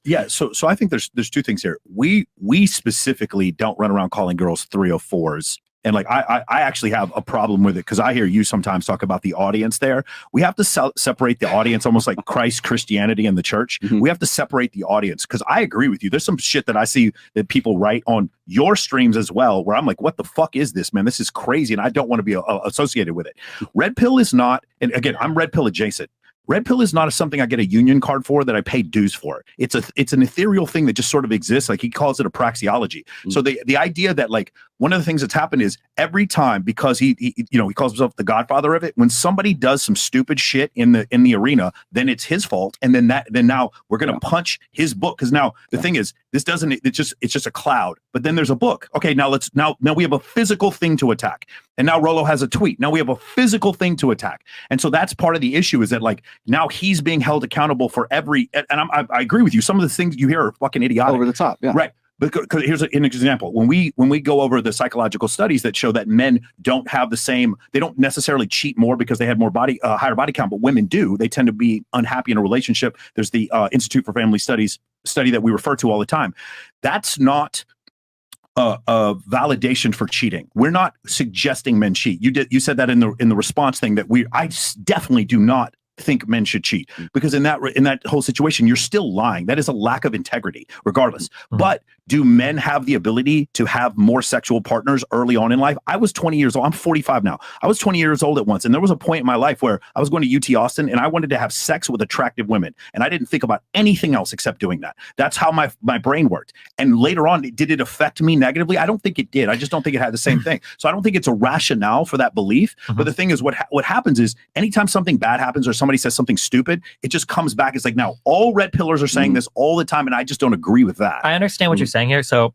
Yeah, so I think there's two things here. We specifically don't run around calling girls 304s. And like I actually have a problem with it because I hear you sometimes talk about the audience there. We have to separate the audience, almost like Christ, Christianity, and the church. We have to separate the audience because I agree with you. There's some shit that I see that people write on your streams as well, where I'm like, what the fuck is this, man? This is crazy, and I don't want to be associated with it. Red Pill is not, and again, I'm Red Pill adjacent. Red Pill is not something I get a union card for that I pay dues for. It's an ethereal thing that just sort of exists. Like he calls it a praxeology. So the idea that like one of the things that's happened is every time, because he calls himself the godfather of it, when somebody does some stupid shit in the arena, then it's his fault. And then now we're going to punch his book. Cause now the thing is, it's just a cloud, but then there's a book. Okay. Now we have a physical thing to attack. And now Rollo has a tweet. Now we have a physical thing to attack. And so that's part of the issue, is that like now he's being held accountable for every, and I agree with you. Some of the things you hear are fucking idiotic. Over the top. Yeah. Right. Because here's an example. When we go over the psychological studies that show that men don't have the same, they don't necessarily cheat more because they have more higher body count, but women do. They tend to be unhappy in a relationship. There's the Institute for Family Studies study that we refer to all the time. That's not a validation for cheating. We're not suggesting men cheat. You said that in the response thing that I definitely do not think men should cheat, because in that whole situation you're still lying. That is a lack of integrity regardless. But do men have the ability to have more sexual partners early on in life? I was 20 years old. I'm 45 now. I was 20 years old at once, and there was a point in my life where I was going to UT Austin and I wanted to have sex with attractive women, and I didn't think about anything else except doing that. That's how my brain worked. And later on, did it affect me negatively? I don't think it did. I just don't think it had the same thing. So I don't think it's a rationale for that belief. But the thing is, what happens is anytime something bad happens or somebody says something stupid, it just comes back. It's like, now all red pillars are saying this all the time, and I just don't agree with that. I understand what you're saying here. So